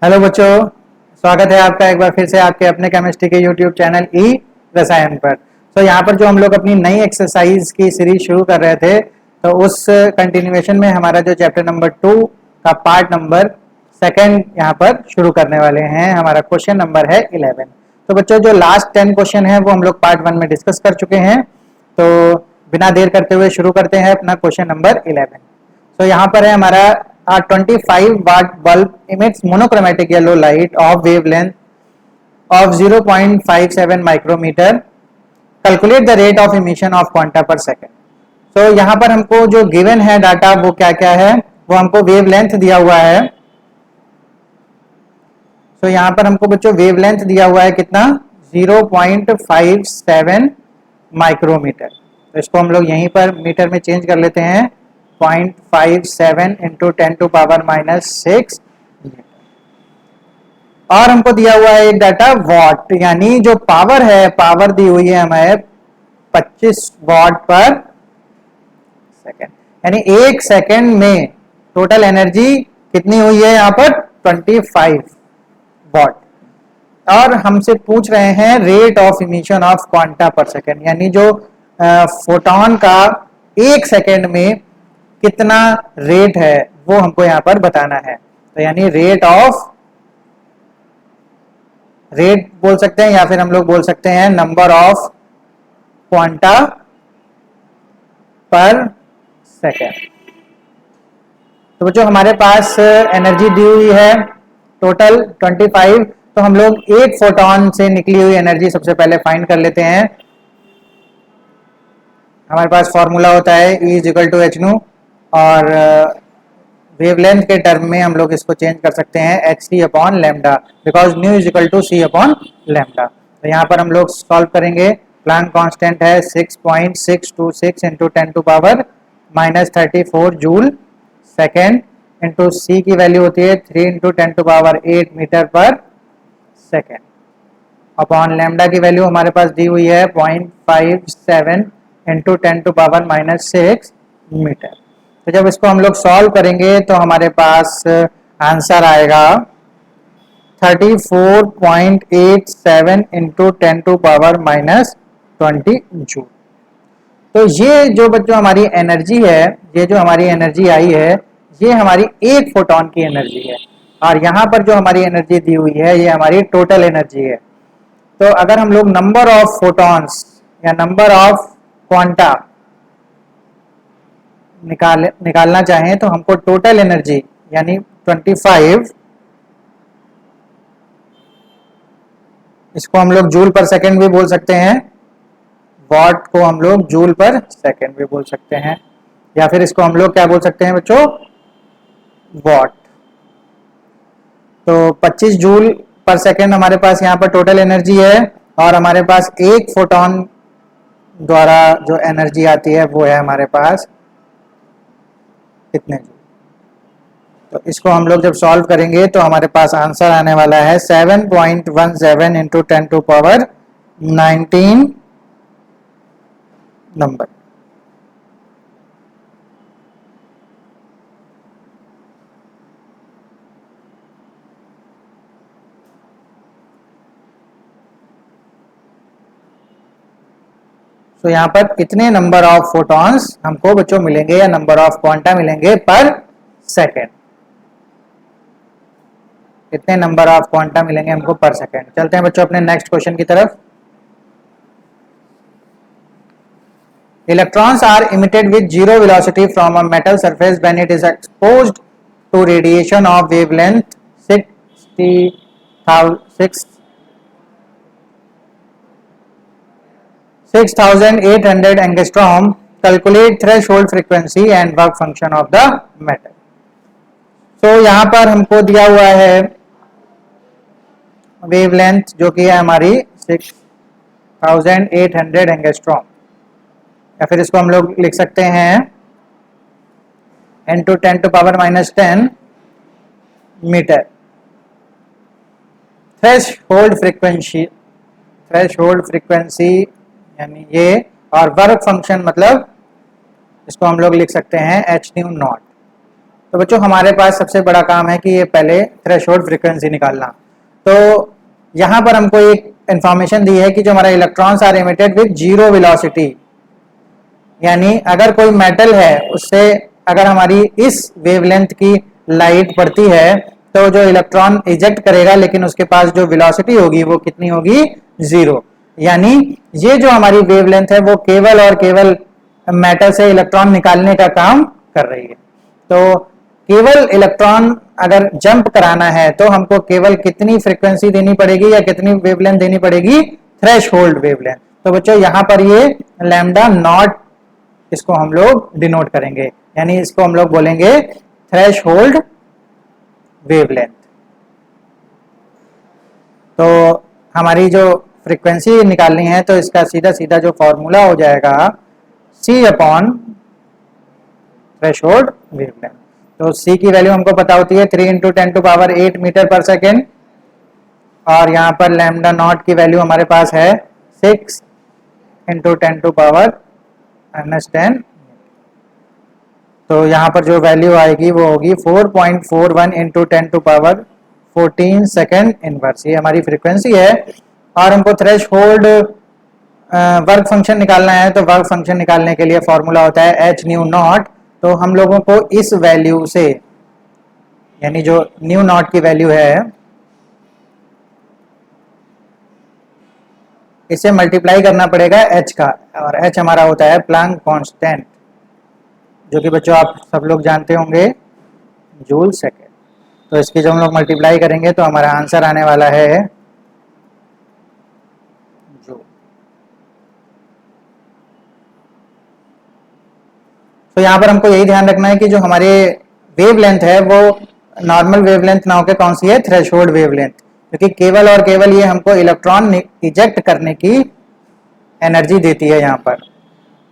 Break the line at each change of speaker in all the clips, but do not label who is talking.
Hello बच्चों, स्वागत है आपका एक बार फिर से आपके अपने केमिस्ट्री के यूट्यूब चैनल ई रसायन पर। यहाँ पर जो हम लोग अपनी नई एक्सरसाइज की सीरीज शुरू कर रहे थे, तो उस कंटिन्यूएशन में हमारा जो चैप्टर नंबर 2 का पार्ट नंबर सेकंड यहाँ पर शुरू करने वाले हैं। हमारा क्वेश्चन नंबर है 11। तो बच्चों, जो लास्ट 10 क्वेश्चन है वो हम लोग पार्ट 1 में डिस्कस कर चुके हैं। तो बिना देर करते हुए शुरू करते हैं अपना क्वेश्चन नंबर 11। तो यहाँ पर है हमारा 25 watt bulb emits monochromatic yellow light of wavelength of 0.57 micrometer. Calculate the rate of emission of quanta per second. तो यहाँ पर हमको जो गिवन है डाटा वो क्या क्या है, वो हमको वेवलेंथ दिया हुआ है। तो यहाँ पर हमको बच्चों वेवलेंथ दिया हुआ है कितना, 0.57 माइक्रोमीटर। तो इसको हम लोग यहीं पर मीटर में चेंज कर लेते हैं, 0.57 इंटू 10⁻⁻�6। और हमको दिया हुआ है एक डाटा वॉट, यानी जो पावर है, पावर दी हुई है हमें 25 वॉट पर सेकेंड, यानी एक सेकेंड में टोटल एनर्जी कितनी हुई है यहाँ पर 25 वॉट। और हमसे पूछ रहे हैं rate of emission of quanta पर सेकेंड, यानी जो फोटोन का एक सेकेंड में कितना रेट है वो हमको यहाँ पर बताना है। तो यानी रेट बोल सकते हैं, या फिर हम लोग बोल सकते हैं नंबर ऑफ क्वांटा पर सेकेंड। तो बच्चों हमारे पास एनर्जी दी हुई है टोटल 25। तो हम लोग एक फोटोन से निकली हुई एनर्जी सबसे पहले फाइंड कर लेते हैं। हमारे पास फॉर्मूला होता है E equal to H nu, और वेवलेंथ के टर्म में हम लोग इसको चेंज कर सकते हैं H C upon lambda, because nu is equal to C upon lambda. तो यहाँ पर हम लोग सॉल्व करेंगे। प्लांक कांस्टेंट है 6.626 इंटू 10⁻⁻34 जूल सेकेंड, इंटू सी की वैल्यू होती है 3 into 10⁸ metre per second, upon lambda की वैल्यू हमारे पास दी हुई है 0.57 इंटू 10⁻⁻6 मीटर। तो जब इसको हम लोग सॉल्व करेंगे तो हमारे पास आंसर आएगा 34.87 इंटू 10⁻⁻20 जूल। तो ये जो बच्चों हमारी एनर्जी है, ये जो हमारी एनर्जी आई है, ये हमारी एक फोटोन की एनर्जी है। और यहाँ पर जो हमारी एनर्जी दी हुई है ये हमारी टोटल एनर्जी है। तो अगर हम लोग नंबर ऑफ फोटॉन्स या नंबर ऑफ क्वांटा निकालना चाहें तो हमको टोटल एनर्जी यानी 25, इसको हम लोग जूल पर सेकेंड भी बोल सकते हैं, वॉट को हम लोग जूल पर सेकेंड भी बोल सकते हैं, या फिर इसको हम लोग क्या बोल सकते हैं बच्चों, वॉट। तो 25 जूल पर सेकेंड हमारे पास यहाँ पर टोटल एनर्जी है, और हमारे पास एक फोटोन द्वारा जो एनर्जी आती है वो है हमारे पास कितने जूल। तो इसको हम लोग जब सॉल्व करेंगे तो हमारे पास आंसर आने वाला है 7.17 इंटू 10⁻19 नंबर। तो यहाँ पर इतने नंबर ऑफ फोटॉन्स हमको बच्चों मिलेंगे, या नंबर ऑफ क्वांटा मिलेंगे पर सेकेंड। इतने नंबर ऑफ क्वांटा मिलेंगे हमको पर सेकेंड। चलते हैं बच्चों अपने नेक्स्ट क्वेश्चन की तरफ। Electrons are emitted with zero velocity from a metal surface when it is exposed to radiation of wavelength 6800 angstrom. Calculate threshold frequency and work function of the metal. तो यहाँ पर हमको दिया हुआ है वेवलेंथ जो कि है हमारी 6800 एंगस्ट्रॉम, या फिर इसको हम लोग लिख सकते हैं इंटू 10⁻⁻10 मीटर। थ्रेशहोल्ड फ्रीक्वेंसी यानी ये, और वर्क फंक्शन मतलब इसको हम लोग लिख सकते हैं एच न्यू नॉट। तो बच्चों हमारे पास सबसे बड़ा काम है कि ये पहले थ्रेशोल्ड फ्रीक्वेंसी निकालना। तो यहाँ पर हमको एक इंफॉर्मेशन दी है कि जो हमारा electrons are emitted with zero velocity, यानी अगर कोई मेटल है उससे अगर हमारी इस वेवलेंथ की लाइट पड़ती है तो जो इलेक्ट्रॉन इजेक्ट करेगा, लेकिन उसके पास जो वेलोसिटी होगी वो कितनी होगी, जीरो। यानी ये जो हमारी वेवलेंथ है वो केवल और केवल मेटल से इलेक्ट्रॉन निकालने का काम कर रही है। तो केवल इलेक्ट्रॉन अगर जंप कराना है तो हमको केवल कितनी फ्रीक्वेंसी देनी पड़ेगी या कितनी वेवलेंथ देनी पड़ेगी, थ्रेशोल्ड वेवलेंथ। तो बच्चों यहाँ पर ये लैम्डा नॉट, इसको हम लोग डिनोट करेंगे, यानी इसको हम लोग बोलेंगे थ्रेशोल्ड वेवलेंथ। तो हमारी जो फ्रीक्वेंसी निकालनी है तो इसका सीधा सीधा जो फॉर्मूला हो जाएगा C अपॉन थ्रेशोल्ड वेवलेंथ। तो C की वैल्यू हमको पता होती है 3 × 10⁸ मीटर पर सेकेंड, और यहाँ पर लैम्डा नॉट की वैल्यू हमारे पास है 6 × 10⁻⁻10। तो यहाँ पर जो वैल्यू आएगी वो होगी 4.41 × 10⁻14 सेकेंड इनवर्स। ये हमारी फ्रीक्वेंसी है, और हमको थ्रेशोल्ड वर्क फंक्शन निकालना है। तो वर्क फंक्शन निकालने के लिए फॉर्मूला होता है एच न्यू नॉट। तो हम लोगों को इस वैल्यू से, यानी जो न्यू नॉट की वैल्यू है, इसे मल्टीप्लाई करना पड़ेगा एच का, और एच हमारा होता है प्लैंक कांस्टेंट, जो कि बच्चों आप सब लोग जानते होंगे जूल सेकेंड। तो इसकी जब हम लोग मल्टीप्लाई करेंगे तो हमारा आंसर आने वाला है जूल। तो यहाँ पर हमको यही ध्यान रखना है कि जो हमारे वेवलेंथ है वो नॉर्मल वेवलेंथ ना होकर कौन सी है, थ्रेशोल्ड वेवलेंथ, क्योंकि केवल और केवल ये हमको इलेक्ट्रॉन इजेक्ट करने की एनर्जी देती है यहाँ पर।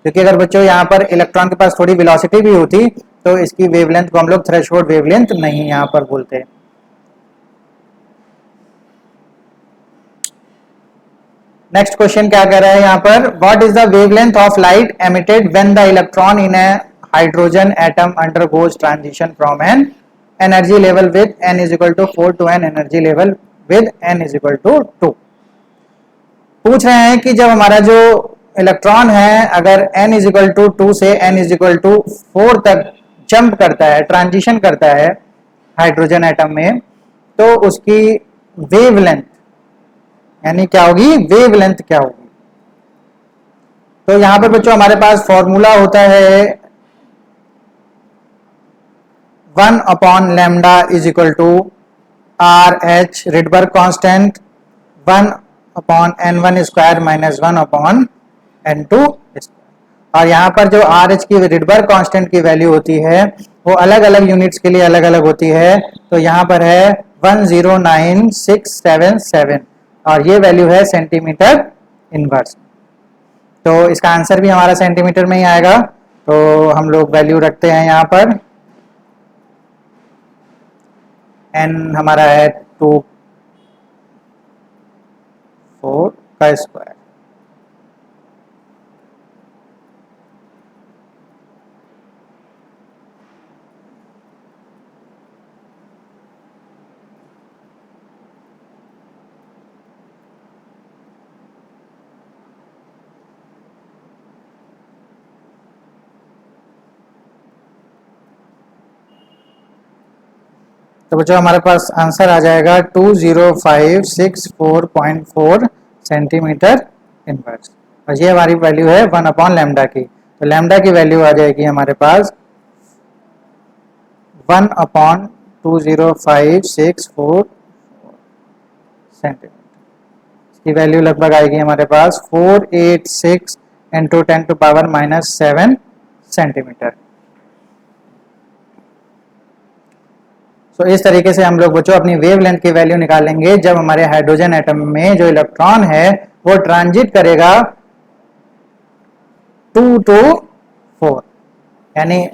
क्योंकि अगर बच्चों यहाँ पर इलेक्ट्रॉन के पास थोड़ी वेलोसिटी भी होती तो इसकी वेवलेंथ को हम लोग थ्रेशोल्ड वेवलेंथ नहीं यहाँ पर बोलते। नेक्स्ट क्वेश्चन क्या कह रहा है यहाँ पर, what is the wavelength of light emitted when the electron in a hydrogen atom undergoes transition from an energy level with n = 4 to an energy level with n = 2। पूछ रहे हैं कि जब हमारा जो इलेक्ट्रॉन है अगर n = 2 से n = 4 तक जंप करता है, ट्रांजिशन करता है हाइड्रोजन एटम में, तो उसकी वेवलेंथ यानी क्या होगी, वेवलेंथ क्या होगी। तो यहां पर बच्चों हमारे पास फॉर्मूला होता है 1 upon lambda = RH Rydberg constant 1 upon n1 square minus 1 upon n2 square. और यहाँ पर जो RH की रिडबर्ग कांस्टेंट की वैल्यू होती है वो अलग अलग यूनिट्स के लिए अलग अलग होती है। तो यहाँ पर है 109677, और ये वैल्यू है सेंटीमीटर इनवर्स। तो इसका आंसर भी हमारा सेंटीमीटर में ही आएगा। तो हम लोग वैल्यू रखते हैं यहाँ पर, n हमारा है 24 का स्क्वायर। तो बच्चों हमारे पास आंसर आ जाएगा 20564.4 सेंटीमीटर इनवर्स, और ये हमारी वैल्यू है 1 अपॉन लैम्डा की। तो लैम्डा की वैल्यू आ जाएगी हमारे पास 1 अपॉन 20564 सेंटीमीटर। इसकी वैल्यू लगभग आएगी हमारे पास 486 × 10⁻⁻7 सेंटीमीटर। तो इस तरीके से हम लोग बच्चों अपनी वेवलेंथ की वैल्यू निकालेंगे जब हमारे हाइड्रोजन एटम में जो इलेक्ट्रॉन है वो ट्रांजिट करेगा 2 to 4, यानी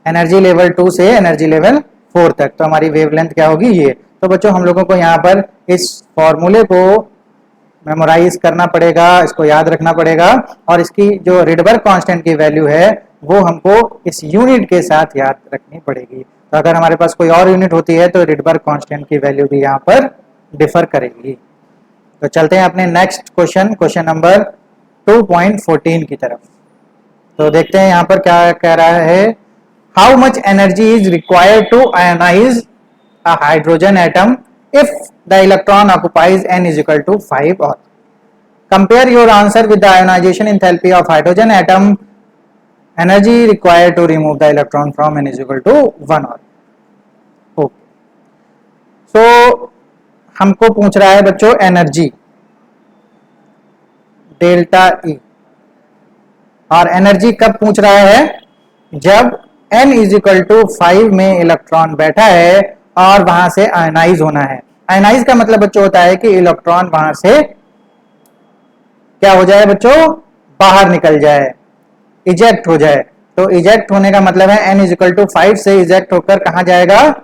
एनर्जी लेवल 2 से एनर्जी लेवल 4 तक। तो हमारी वेवलेंथ क्या होगी, ये। तो बच्चों हम लोगों को यहाँ पर इस फॉर्मूले को मेमोराइज करना पड़ेगा, इसको याद रखना पड़ेगा, और इसकी जो रिडबर्ग कांस्टेंट की वैल्यू है वो हमको इस यूनिट के साथ याद रखनी पड़ेगी। तो अगर हमारे पास कोई और यूनिट होती है तो रिडबर्ग कांस्टेंट की वैल्यू भी यहाँ पर डिफर करेगी। तो चलते हैं अपने नेक्स्ट क्वेश्चन नंबर 2.14 की तरफ। तो देखते हैं यहाँ पर क्या कह रहा है। How much energy is required to ionize a hydrogen atom if the electron occupies n is equal to 5 और compare your answer with the ionization enthalpy of hydrogen atom energy required to remove the electron from n is equal to 1 और okay. सो हमको पूछ रहा है बच्चों energy delta E, और energy कब पूछ रहा है, जब n इज इक्वल टू 5 में इलेक्ट्रॉन बैठा है और वहां से आयनाइज होना है। आयनाइज का मतलब बच्चों होता है कि इलेक्ट्रॉन वहां से क्या हो जाए बच्चों, बाहर निकल जाए, इजेक्ट हो जाए। तो इजेक्ट होने का मतलब है n इज इक्वल टू 5 से इजेक्ट होकर कहां जाएगा,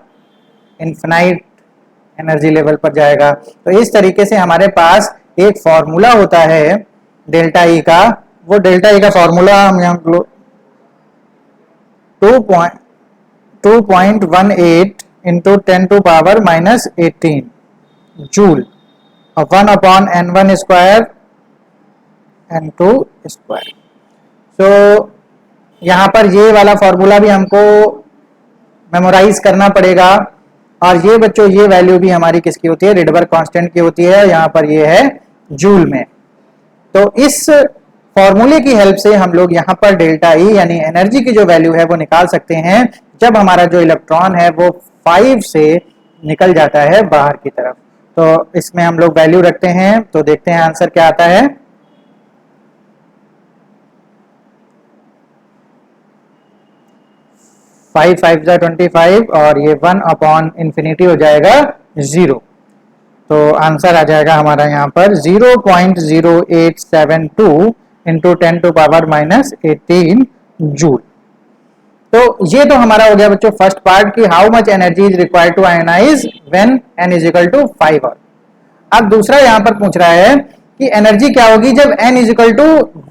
इन्फिनाइट एनर्जी लेवल पर जाएगा। तो इस तरीके से हमारे पास एक फॉर्मूला होता है डेल्टा ई का। वो डेल्टा ई का फॉर्मूला हम यहाँ 2.18 इंटू 10⁻⁻18 जूल और 1/n1 स्क्वायर n2 स्क्वायर। तो यहाँ पर ये वाला फॉर्मूला भी हमको मेमोराइज करना पड़ेगा। और ये बच्चों ये वैल्यू भी हमारी किसकी होती है, रिडबर्ग कांस्टेंट की होती है। यहाँ पर ये है जूल में। तो इस फॉर्मूले की हेल्प से हम लोग यहाँ पर डेल्टा ई यानी एनर्जी की जो वैल्यू है वो निकाल सकते हैं जब हमारा जो इलेक्ट्रॉन है वो 5 से निकल जाता है बाहर की तरफ। तो इसमें हम लोग वैल्यू रखते हैं, तो देखते हैं आंसर क्या आता है। 5 5 जा 25 और ये 1/infinity हो जाएगा 0। तो आंसर आ जाएगा हमारा यहाँ पर 0.0872 इंटू 10⁻⁻18 जूल। तो ये तो हमारा हो गया बच्चों फर्स्ट पार्ट की how much energy is required to ionize when n is equal to 5 और। अब दूसरा यहाँ पर पूछ रहा है कि एनर्जी क्या होगी जब n is equal to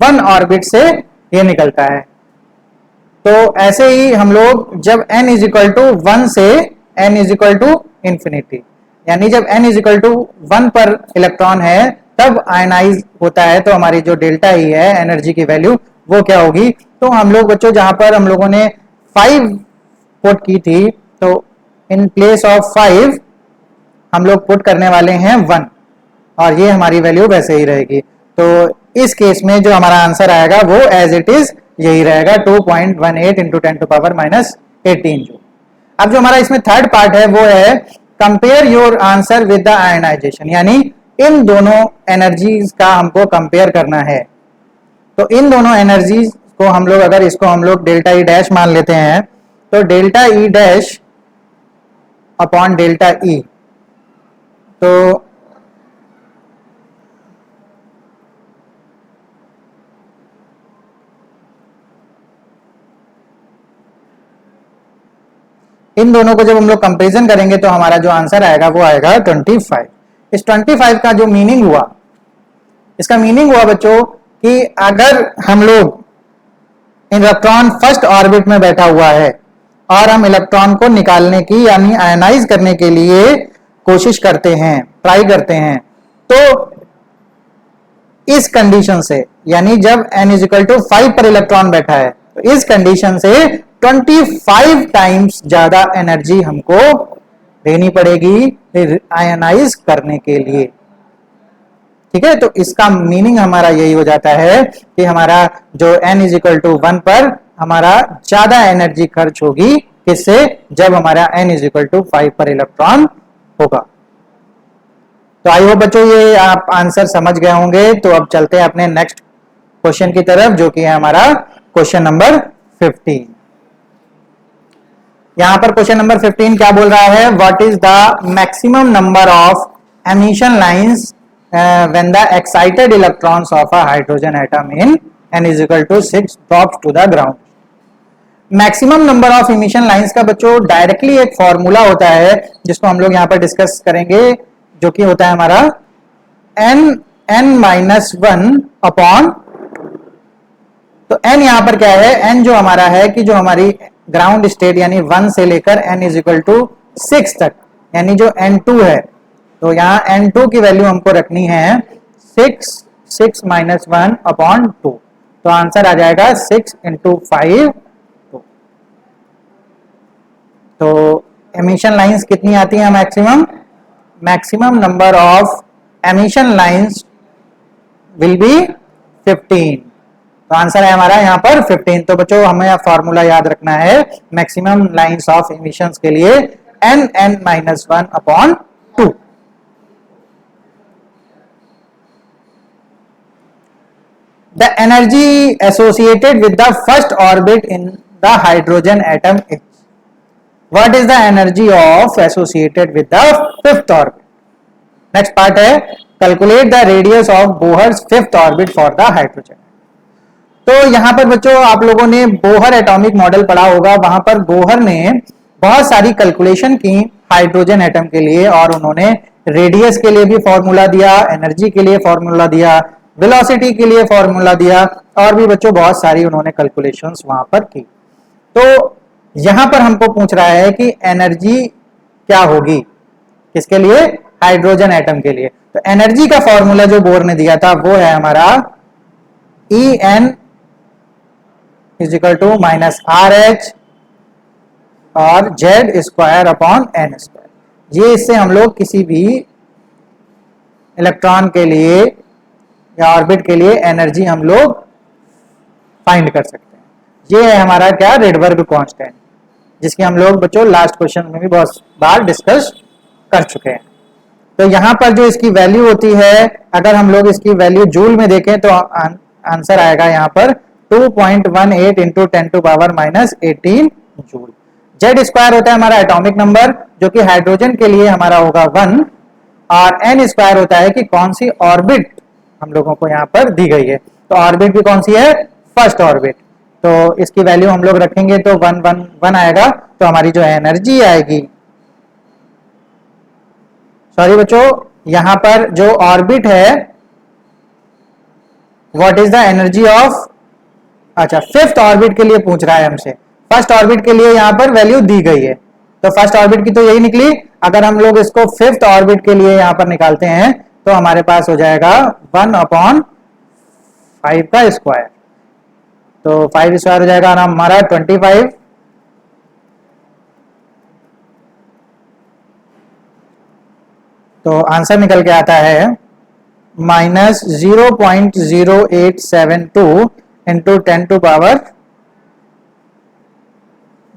1 orbit से ये निकलता है। तो ऐसे ही हम लोग जब n इज इक्वल टू 1 से n is equal to infinity, यानी जब n इज इक्वल टू 1 पर इलेक्ट्रॉन है तब आयनाइज होता है, तो हमारी जो डेल्टा ई है एनर्जी की वैल्यू वो क्या होगी। तो हम लोग बच्चों जहां पर हम लोगों ने 5 पुट की थी, तो इन प्लेस ऑफ 5 हम लोग पुट करने वाले हैं 1 और ये हमारी वैल्यू वैसे ही रहेगी। तो इस केस में जो हमारा आंसर आएगा वो एज इट इज यही रहेगा 2.18 इंटू 10⁻⁻18 जूल। अब जो हमारा इसमें थर्ड पार्ट है वो है compare your answer with the ionization, यानी इन दोनों एनर्जीज का हमको कंपेयर करना है। तो इन दोनों एनर्जीज को हम लोग अगर इसको हम लोग डेल्टा ई डैश मान लेते हैं, तो delta E dash upon delta E, तो इन दोनों को जब हम लोग कंपैरिजन करेंगे तो हमारा जो आंसर आएगा वो आएगा 25। इस 25 का जो मीनिंग हुआ, इसका मीनिंग हुआ बच्चों कि अगर हम लोग इलेक्ट्रॉन फर्स्ट ऑर्बिट में बैठा हुआ है और हम इलेक्ट्रॉन को निकालने की यानी आयनाइज करने के लिए कोशिश करते हैं, ट्राई करते हैं, तो इस कंडीशन से यानी जब n इज इक्वल टू 5 पर इलेक्ट्रॉन बैठा है, तो इस कंडीशन से 25 टाइम्स ज्यादा एनर्जी हमको देनी पड़ेगी आयनाइज करने के लिए। ठीक है, तो इसका मीनिंग हमारा यही हो जाता है कि हमारा जो n इज इक्वल टू 1 पर हमारा ज्यादा एनर्जी खर्च होगी, किससे, जब हमारा n इज इक्वल टू 5 पर इलेक्ट्रॉन होगा। तो आई होप बच्चों ये आप आंसर समझ गए होंगे। तो अब चलते हैं अपने नेक्स्ट क्वेश्चन की तरफ, जो कि है हमारा क्वेश्चन नंबर 15। यहां पर क्वेश्चन नंबर 15 क्या बोल रहा है, what is the maximum number of emission lines when the excited electrons of a hydrogen atom in n is equal to 6 drops to the ground. Maximum number of emission lines का बच्चों directly एक formula होता है जिसको हम लोग यहां पर डिस्कस करेंगे, जो कि होता है हमारा n-1 अपॉन तो n यहाँ पर क्या है, n जो हमारा है कि जो हमारी ग्राउंड स्टेट यानी 1 से लेकर n इज इक्वल टू 6 तक, यानी जो n2 है, तो यहाँ n2 की वैल्यू हमको रखनी है 6 माइनस 1 अपॉन 2, तो आंसर आ जाएगा 6 इंटू 5। तो एमिशन लाइंस कितनी आती है maximum, maximum number of emission lines will be 15, तो आंसर है हमारा यहाँ पर 15। तो बच्चों हमें फॉर्मूला याद रखना है मैक्सिमम लाइंस ऑफ इमिशंस के लिए, n minus 1 upon 2। The energy associated with the first orbit in the hydrogen atom is, what is the energy of associated with the fifth orbit? Next part है calculate the radius of Bohr's fifth orbit for the hydrogen। तो यहाँ पर बच्चों आप लोगों ने Bohr atomic model पढ़ा होगा, वहां पर बोहर ने बहुत सारी कैलकुलेशन की हाइड्रोजन एटम के लिए, और उन्होंने रेडियस के लिए भी फॉर्मूला दिया, एनर्जी के लिए फॉर्मूला दिया, वेलोसिटी के लिए फॉर्मूला दिया, और भी बच्चों बहुत सारी उन्होंने कैलकुलेशंस वहां पर की। तो यहां पर हमको पूछ रहा है कि एनर्जी क्या होगी, किसके लिए, हाइड्रोजन एटम के लिए। तो एनर्जी का फॉर्मूला जो बोर ने दिया था वो है हमारा En is equal to minus R H और Z square upon N square. ये इससे हम लोग किसी भी इलेक्ट्रॉन के लिए या ऑर्बिट के लिए एनर्जी हम लोग फाइंड कर सकते हैं। ये है हमारा क्या, रेडबर्ग कांस्टेंट, जिसकी हम लोग बच्चों लास्ट क्वेश्चन में भी बहुत बार डिस्कस कर चुके हैं। तो यहां पर जो इसकी वैल्यू होती है, अगर हम लोग इसकी वैल्यू जूल में देखें तो आंसर आएगा यहाँ पर 2.18 into 10 to power minus 18 joule. Z square होता है हमारा एटॉमिक नंबर, जो कि हाइड्रोजन के लिए हमारा होगा 1, और एन स्क्वायर होता है कि कौन सी ऑर्बिट हम लोगों को यहाँ पर दी गई है। तो ऑर्बिट भी कौन सी है, फर्स्ट ऑर्बिट, तो इसकी वैल्यू हम लोग रखेंगे तो 1 आएगा। तो हमारी जो एनर्जी आएगी, सॉरी बच्चों, यहां पर जो ऑर्बिट है, what is the energy of, अच्छा फिफ्थ ऑर्बिट के लिए पूछ रहा है हमसे। फर्स्ट ऑर्बिट के लिए यहां पर वैल्यू दी गई है, तो फर्स्ट ऑर्बिट की तो यही निकली। अगर हम लोग इसको फिफ्थ ऑर्बिट के लिए यहां पर निकालते हैं तो हमारे पास हो जाएगा 1 अपॉन 5 का स्क्वायर, तो 5 स्क्वायर हो जाएगा हमारा 25, तो आंसर निकल के आता है minus 0.0872 into 10 to power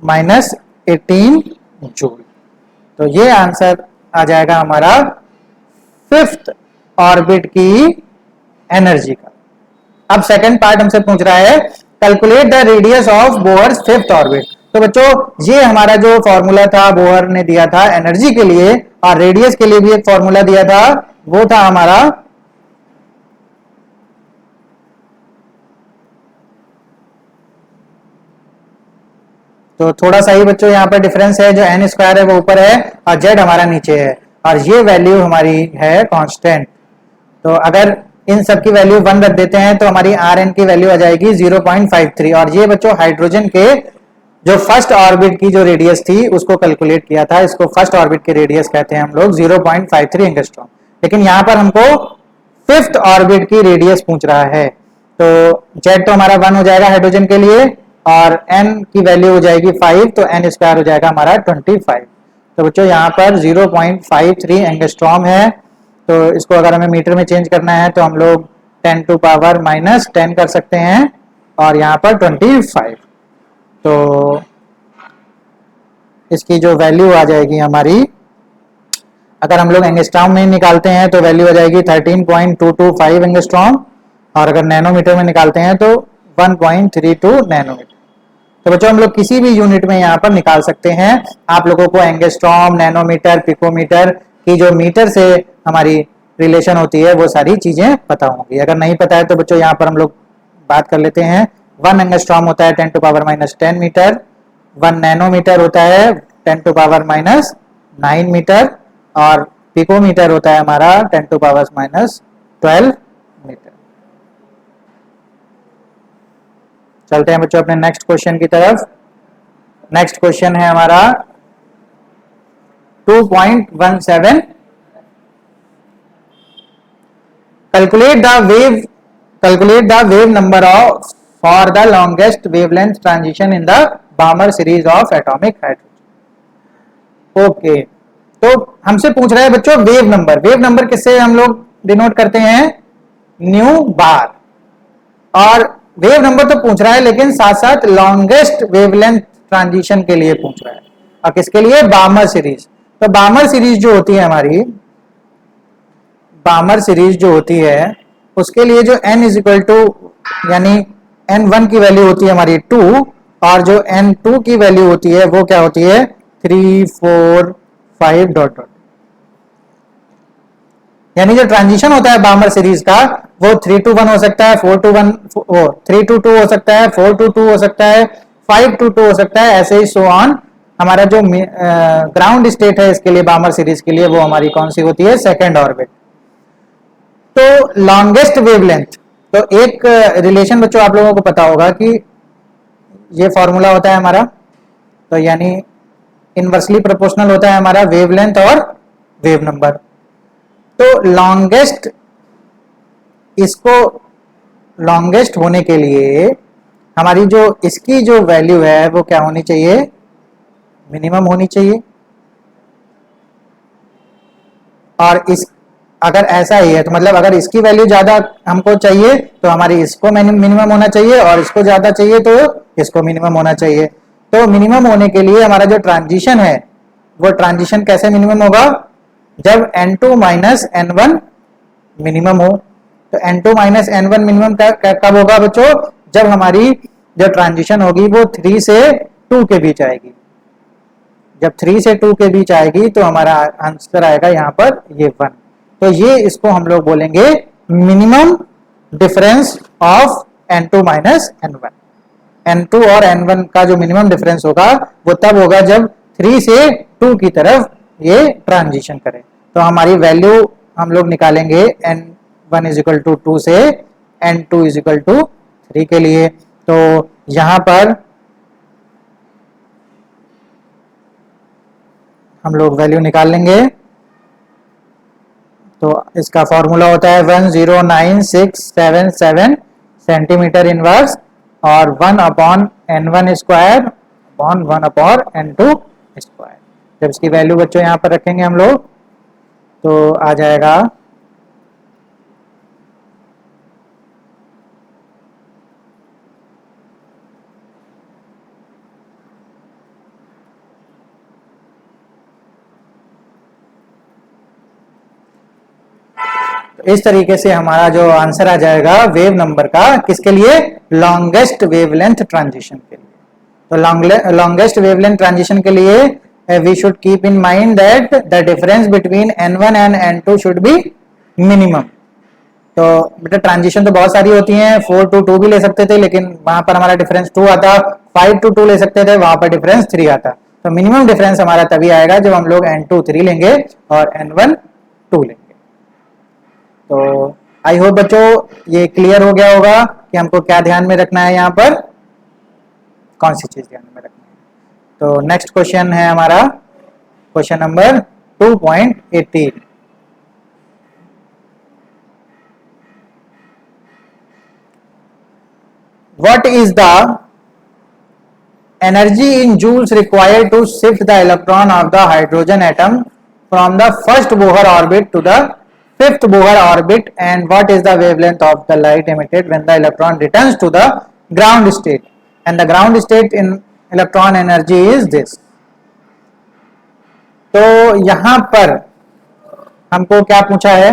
minus 18 joule. तो ये आंसर आ जाएगा हमारा फिफ्थ ऑर्बिट की एनर्जी का। अब सेकंड पार्ट हमसे पूछ रहा है calculate the radius of Bohr's fifth orbit. तो बच्चों ये हमारा जो फॉर्मूला था बोहर ने दिया था एनर्जी के लिए, और रेडियस के लिए भी एक फॉर्मूला दिया था, वो था हमारा तो थोड़ा सा ही बच्चों यहाँ पर डिफरेंस है, जो एन स्क्वायर है वो ऊपर है और जेड हमारा नीचे है, और ये वैल्यू हमारी है कांस्टेंट। तो अगर इन सब की वैल्यू 1 रख देते हैं तो हमारी आर एन की वैल्यू आ जाएगी 0.53। और ये बच्चों हाइड्रोजन के जो फर्स्ट ऑर्बिट की जो रेडियस थी उसको कैलकुलेट किया था, इसको फर्स्ट ऑर्बिट की रेडियस कहते हैं हम लोग 0.53 एंगस्ट्रॉम। लेकिन यहाँ पर हमको फिफ्थ ऑर्बिट की रेडियस पूछ रहा है, तो जेड तो हमारा 1 हो जाएगा हाइड्रोजन के लिए, और n की वैल्यू हो जाएगी 5, तो n स्क्वायर हो जाएगा हमारा 25। तो बच्चों यहाँ पर 0.53 एंगस्ट्रॉम है, तो इसको अगर हमें मीटर में चेंज करना है तो हम लोग 10 टू पावर माइनस 10 कर सकते हैं, और यहाँ पर 25। तो इसकी जो वैल्यू आ जाएगी हमारी, अगर हम लोग एंगस्ट्रॉम में निकालते हैं तो वैल्यू आ जाएगी 13.225 एंगस्ट्रॉम, और अगर नैनोमीटर में निकालते हैं तो 1.32 नैनोमीटर। तो बच्चों हम लोग किसी भी यूनिट में यहाँ पर निकाल सकते हैं। आप लोगों को एंगस्ट्रॉम, नैनोमीटर, पिकोमीटर की जो मीटर से हमारी रिलेशन होती है वो सारी चीजें पता होंगी। अगर नहीं पता है तो बच्चों यहाँ पर हम लोग बात कर लेते हैं। 1 एंगस्ट्रॉम होता है 10 to power minus 10 metre, 1 nanometre होता है 10 टू पावर माइनस 9 मीटर, और पिकोमीटर होता है हमारा 10 टू पावर माइनस 12 मीटर। चलते हैं बच्चों अपने नेक्स्ट क्वेश्चन की तरफ। नेक्स्ट क्वेश्चन है हमारा 2.17। calculate the wave number of for the longest wavelength transition in the Balmer series of atomic hydrogen। Okay, तो हमसे पूछ रहा है बच्चों वेव नंबर। वेव नंबर किससे हम लोग डिनोट करते हैं? न्यू बार। और वेव नंबर तो पूछ रहा है लेकिन साथ साथ लॉन्गेस्ट वेवलेंथ ट्रांजिशन के लिए पूछ रहा है। और किसके लिए? बामर सीरीज। तो बामर सीरीज जो होती है हमारी, बामर सीरीज जो होती है उसके लिए जो n इज इक्वल टू यानी n1 की वैल्यू होती है हमारी 2, और जो n2 की वैल्यू होती है वो क्या होती है? 3, 4, 5 डॉट डॉट। यानी जो ट्रांजिशन होता है बामर सीरीज का वो 3 to 1 हो सकता है, 4 to 1, 3 to 2 हो सकता है, 4 to 2 हो सकता है, 5 to 2 हो सकता है, ऐसे ही सो ऑन। हमारा जो ग्राउंड स्टेट है इसके लिए बामर सीरीज के लिए वो हमारी कौन सी होती है? Second orbit. तो लॉन्गेस्ट वेवलेंथ, तो एक रिलेशन बच्चों आप लोगों को पता होगा कि ये फॉर्मूला होता है हमारा, तो यानी इनवर्सली प्रोपोर्शनल होता है हमारा वेवलेंथ और वेव नंबर। तो लॉन्गेस्ट, इसको लॉन्गेस्ट होने के लिए हमारी जो इसकी जो वैल्यू है वो क्या होनी चाहिए? मिनिमम होनी चाहिए। और इस अगर ऐसा ही है तो मतलब अगर इसकी वैल्यू ज्यादा हमको चाहिए तो हमारी इसको मिनिमम होना चाहिए, और इसको ज्यादा चाहिए तो इसको मिनिमम होना चाहिए। तो मिनिमम होने के लिए हमारा जो ट्रांजिशन है वो ट्रांजिशन कैसे मिनिमम होगा? जब n2 माइनस n1 मिनिमम हो। तो n2 माइनस n1 मिनिमम कब होगा बच्चों? जब हमारी जो ट्रांजिशन होगी वो 3 से 2 के बीच आएगी। जब 3 से 2 के बीच आएगी तो हमारा आंसर आएगा यहाँ पर ये 1। तो ये इसको हम लोग बोलेंगे minimum difference of n2 minus n1। n2 और n1 का जो मिनिमम डिफरेंस होगा वो तब होगा जब 3 से 2 की तरफ ये ट्रांजिशन करे। तो हमारी वैल्यू हम लोग निकालेंगे n1 इज इक्वल टू 2 से n2 इज इक्वल टू 3 के लिए। तो यहां पर हम लोग वैल्यू निकाल लेंगे। तो इसका फॉर्मूला होता है 109,677 सेंटीमीटर इनवर्स और 1 upon n1 square upon 1 upon n2 square. जब इसकी वैल्यू बच्चों यहाँ पर रखेंगे हम लोग तो आ जाएगा तो इस तरीके से हमारा जो आंसर आ जाएगा वेव नंबर का, किसके लिए? लॉन्गेस्ट वेवलेंथ ट्रांजिशन के लिए। तो लॉन्गेस्ट वेवलेंथ ट्रांजिशन के लिए we should keep in mind that the difference between n1 and n2 should be minimum. तो बेटा ट्रांजिशन तो बहुत सारी होती हैं, 4 to 2 भी ले सकते थे लेकिन वहां पर हमारा डिफरेंस 2 आता, 5 to 2 ले सकते थे, वहां पर डिफरेंस 3 आता। तो मिनिमम डिफरेंस हमारा तभी आएगा जब हम लोग n2 3 लेंगे और n1 2 लेंगे। तो आई होप बच्चों ये क्लियर हो गया होगा कि हमको क्या ध्यान में रखना है, यहाँ पर कौन सी चीज ध्यान में रखनी है। तो नेक्स्ट क्वेश्चन है हमारा question number 2.18। What is the energy in joules required to shift the electron of the hydrogen atom from the first Bohr orbit to the fifth Bohr orbit, and what is the wavelength of the light emitted when the electron returns to the ground state, and the ground state in electron energy is this। तो यहां पर हमको क्या पूछा है?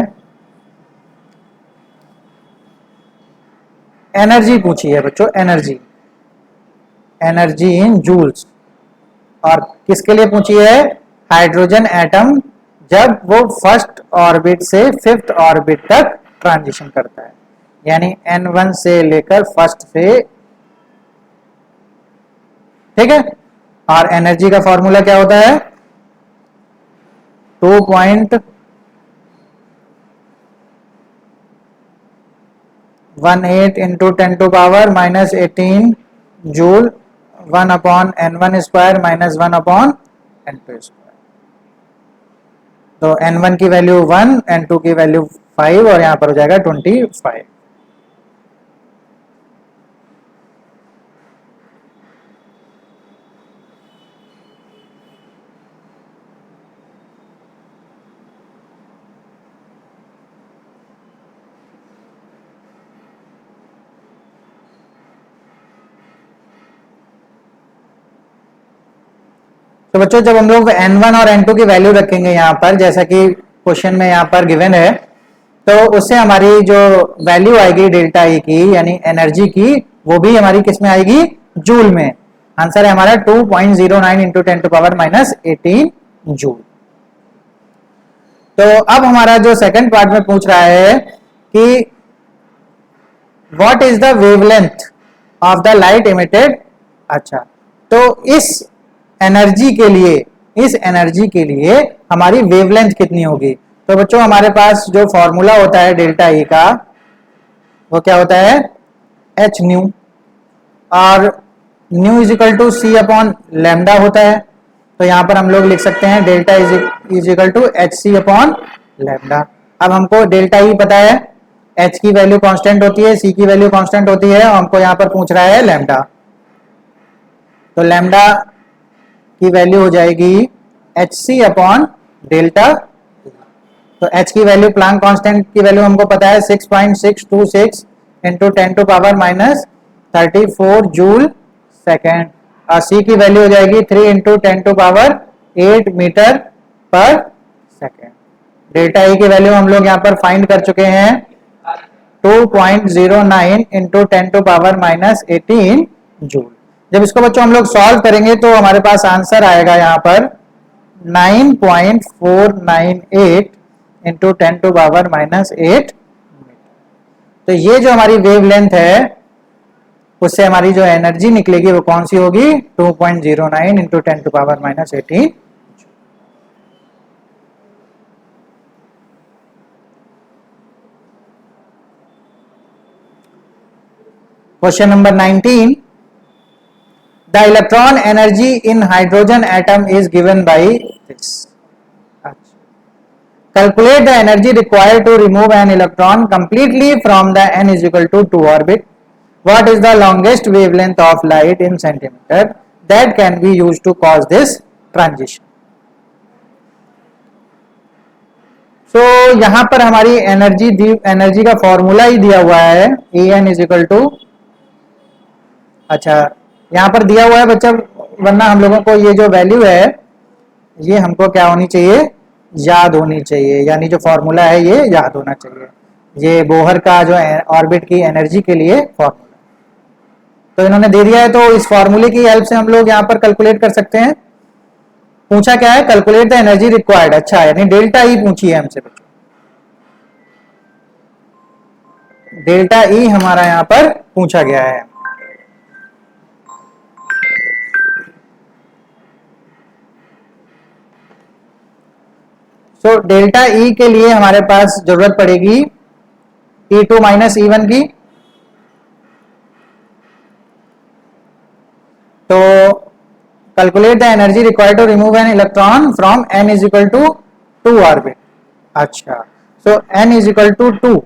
Energy पूछी है बच्चों, एनर्जी, एनर्जी इन जूल्स। और किसके लिए पूछी है? हाइड्रोजन एटम जब वो फर्स्ट ऑर्बिट से फिफ्थ ऑर्बिट तक ट्रांजिशन करता है, यानी n1 से लेकर फर्स्ट से, ठीक है। और एनर्जी का फॉर्मूला क्या होता है? 2.18 into 10 to power -18 joule 1/n1² minus 1/n2²। तो n1 की वैल्यू 1, n2 की वैल्यू 5 और यहाँ पर हो जाएगा 25। तो बच्चों जब हम लोग n1 और n2 की वैल्यू रखेंगे यहाँ पर, जैसा कि क्वेश्चन में यहाँ पर गिवन है, तो उससे हमारी जो वैल्यू आएगी डेल्टा ई की यानी एनर्जी की, वो भी हमारी किस में आएगी? जूल में। आंसर है हमारा 2.09 इंटू 10⁻18 जूल। तो अब हमारा जो सेकंड पार्ट में पूछ रहा है कि what is the wavelength of the light emitted. अच्छा, तो इस एनर्जी के लिए हमारी वेवलेंथ कितनी होगी? तो बच्चों हमारे पास जो फॉर्मूला होता है डेल्टा ई का, वो क्या होता है? एच न्यू, और nu is equal to C upon lambda होता है। तो यहां पर हम लोग लिख सकते हैं delta is equal to H C upon lambda. अब हमको डेल्टा ई पता है, एच की वैल्यू कांस्टेंट होती है, सी की वैल्यू कांस्टेंट होती है, और हमको यहां पर पूछ रहा है लैम्डा। तो लैम्डा की वैल्यू हो जाएगी एच सी अपॉन डेल्टा। तो एच की वैल्यू, प्लांक कांस्टेंट की वैल्यू हमको पता है 6.626 इंटू 10⁻34 जूल सेकेंड, और सी की वैल्यू हो जाएगी 3 into 10⁸ metre per second. Delta E की वैल्यू हम लोग यहाँ पर फाइंड कर चुके हैं 2.09 इंटू 10⁻18 जूल। जब इसको बच्चों हम लोग सॉल्व करेंगे तो हमारे पास आंसर आएगा यहाँ पर 9.498 इंटू 10⁻8। तो ये जो हमारी वेवलेंथ है, उससे हमारी जो एनर्जी निकलेगी वो कौन सी होगी? 2.09 into 10⁻18। Question number 19, the electron energy in hydrogen atom is given by this. Calculate the energy required to remove an electron completely from the n is equal to 2 orbit. What is the longest wavelength of light in centimeter that can be used to cause this transition? So यहाँ पर हमारी energy का formula ही दिया हुआ है, En is equal to, अच्छा यहाँ पर दिया हुआ है बच्चा, वरना हम लोगों को ये जो वैल्यू है ये हमको क्या होनी चाहिए? याद होनी चाहिए, यानी जो फॉर्मूला है ये याद होना चाहिए। ये बोहर का जो ऑर्बिट की एनर्जी के लिए फॉर्मूला, तो इन्होंने दे दिया है, तो इस फॉर्मूले की हेल्प से हम लोग यहाँ पर कैलकुलेट कर सकते हैं। पूछा क्या है? Calculate the energy required. अच्छा, यानी डेल्टा ई पूछी है हमसे बच्चों। डेल्टा ई हमारा यहाँ पर पूछा गया है। तो डेल्टा ई के लिए हमारे पास जरूरत पड़ेगी E2 माइनस E1 की। तो calculate the energy required to remove an electron from n is equal to 2 orbit. अच्छा, so n is equal to 2,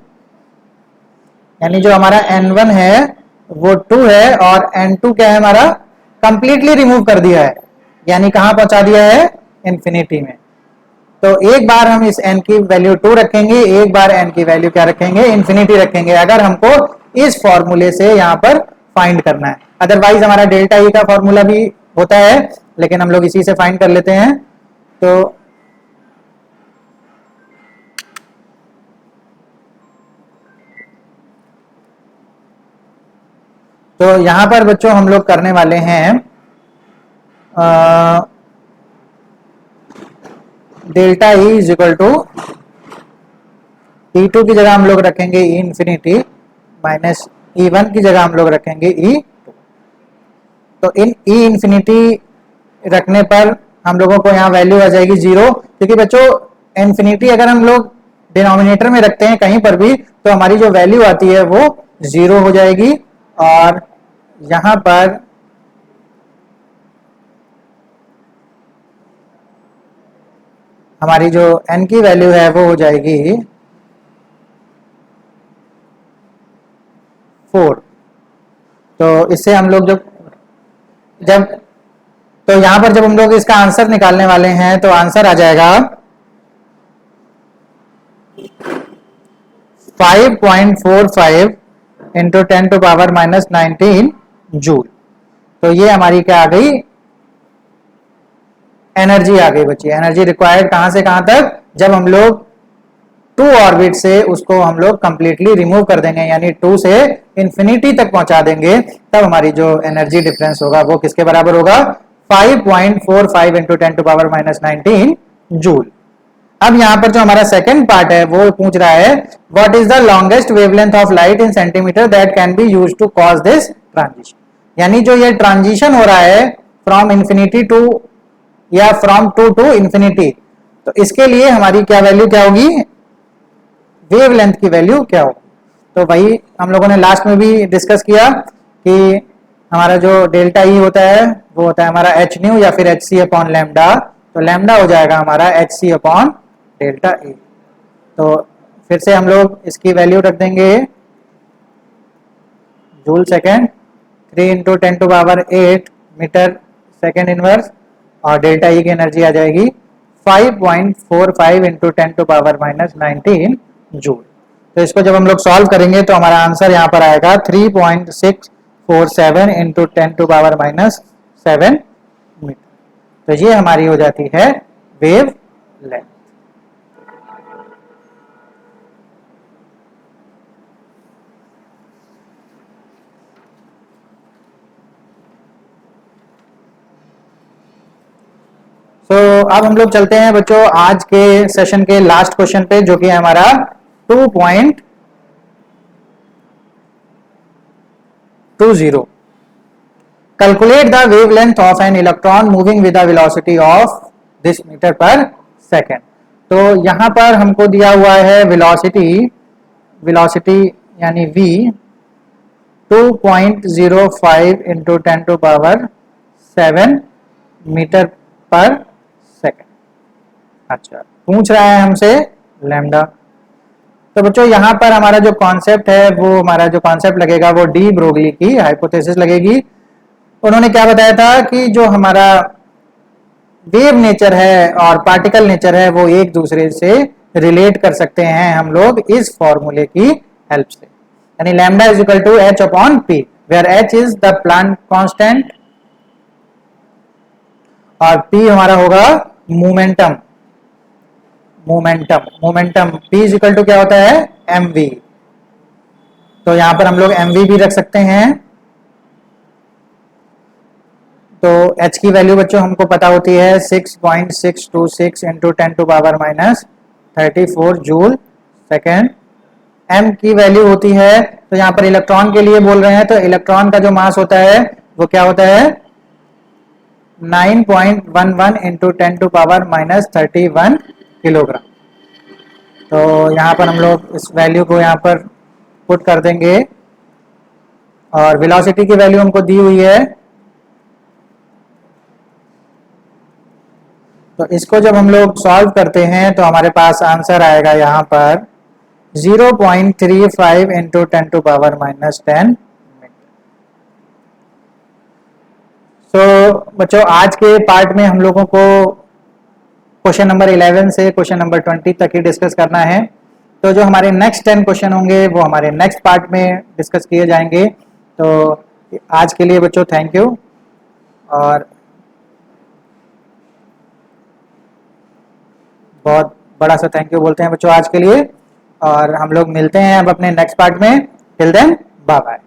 यानी जो हमारा n1 है वो 2 है, और n2 क्या है हमारा? कंप्लीटली रिमूव कर दिया है, यानी कहां पहुंचा दिया है? इंफिनिटी में। तो एक बार हम इस n की वैल्यू 2 रखेंगे, एक बार n की वैल्यू क्या रखेंगे? इंफिनिटी रखेंगे, अगर हमको इस फॉर्मूले से यहाँ पर फाइंड करना है। अदरवाइज हमारा डेल्टा ई का फॉर्मूला भी होता है, लेकिन हम लोग इसी से फाइंड कर लेते हैं। तो यहां पर बच्चों हम लोग करने वाले हैं delta E is equal to E2 की जगह हम लोग रखेंगे E इंफिनिटी, माइनस E1 की जगह हम लोग रखेंगे E2। तो इन E इंफिनिटी रखने पर हम लोगों को यहाँ वैल्यू आ जाएगी 0, क्योंकि बच्चों इंफिनिटी अगर हम लोग डिनोमिनेटर में रखते हैं कहीं पर भी, तो हमारी जो वैल्यू आती है वो 0 हो जाएगी, और यहाँ पर हमारी जो n की वैल्यू है वो हो जाएगी 4। तो इससे हम लोग जब तो यहां पर जब हम लोग इसका आंसर निकालने वाले हैं तो आंसर आ जाएगा 5.45 इंटू 10⁻⁻19 जूल। तो ये हमारी क्या आ गई, एनर्जी आ गई बच्ची। एनर्जी रिक्वायर्ड कहां से कहां तक, जब हम लोग 2 ऑर्बिट से उसको हम लोग कंप्लीटली रिमूव कर देंगे, यानी 2 से इंफिनिटी तक पहुंचा देंगे, तब हमारी जो एनर्जी डिफरेंस होगा वो किसके बराबर होगा, 5.45 इंटू 10⁻⁻19 जूल। अब यहां पर जो हमारा सेकंड पार्ट है वो पूछ रहा है what is the longest wavelength of light in centimetre that can be used to cause this transition. यानी जो ये ट्रांजिशन हो रहा है फ्रॉम इंफिनिटी टू या फ्रॉम 2 टू इंफिनिटी, तो इसके लिए हमारी क्या वैल्यू क्या होगी, वेवलेंथ की वैल्यू क्या होगी। तो वही हम लोगों ने लास्ट में भी डिस्कस किया कि हमारा जो डेल्टा ई होता है वो होता है हमारा एच न्यू या फिर एच सी अपॉन लैम्डा। तो लैम्डा हो जाएगा हमारा H C upon delta E. तो फिर से हम लोग इसकी वैल्यू रख देंगे joule second, 3 into 10⁸ metre second inverse, और डेल्टा ई की एनर्जी आ जाएगी 5.45 इंटू 10⁻⁻19 जूल। तो इसको जब हम लोग सॉल्व करेंगे तो हमारा आंसर यहाँ पर आएगा 3.647 इंटू 10⁻⁻7 मीटर। तो ये हमारी हो जाती है वेव लेंथ। तो अब हम लोग चलते हैं बच्चों आज के सेशन के लास्ट क्वेश्चन पे, जो कि है हमारा 2.20। Calculate the wavelength of an electron moving with the velocity of this metre per second. तो यहां पर हमको दिया हुआ है वेलोसिटी यानी v 2.05 into 10⁻7 metre per second. अच्छा, पूछ रहा है हमसे लैम्डा। तो बच्चों यहाँ पर हमारा जो कॉन्सेप्ट है वो हमारा जो कॉन्सेप्ट लगेगा वो डी ब्रोगली की हाइपोथेसिस लगेगी। उन्होंने क्या बताया था कि जो हमारा वेव नेचर है और पार्टिकल नेचर है वो एक दूसरे से रिलेट कर सकते हैं हम लोग इस फॉर्मूले की हेल्प से, यानी lambda is equal to H upon P, where H is the Planck constant और p हमारा होगा momentum. p is equal to क्या होता है, mv। तो यहां पर हम लोग mv भी रख सकते हैं। तो h की वैल्यू बच्चों हमको पता होती है 6.626 इंटू 10⁻34 जूल सेकेंड। m की वैल्यू होती है, तो यहाँ पर इलेक्ट्रॉन के लिए बोल रहे हैं, तो इलेक्ट्रॉन का जो मास होता है वो क्या होता है 9.11 इंटू 10⁻31 किलोग्राम। तो यहाँ पर हम लोग इस वैल्यू को यहाँ पर पुट कर देंगे और वेलोसिटी की वैल्यू हमको दी हुई है। तो इसको जब हम लोग सॉल्व करते हैं तो हमारे पास आंसर आएगा यहाँ पर 0.35 इंटू 10⁻⁻10। तो बच्चों आज के पार्ट में हम लोगों को क्वेश्चन नंबर 11 से क्वेश्चन नंबर 20 तक ही डिस्कस करना है। तो जो हमारे नेक्स्ट 10 क्वेश्चन होंगे वो हमारे नेक्स्ट पार्ट में डिस्कस किए जाएंगे। तो आज के लिए बच्चों थैंक यू, और बहुत बड़ा सा थैंक यू बोलते हैं बच्चों आज के लिए, और हम लोग मिलते हैं अब अपने नेक्स्ट पार्ट में। Till then bye bye.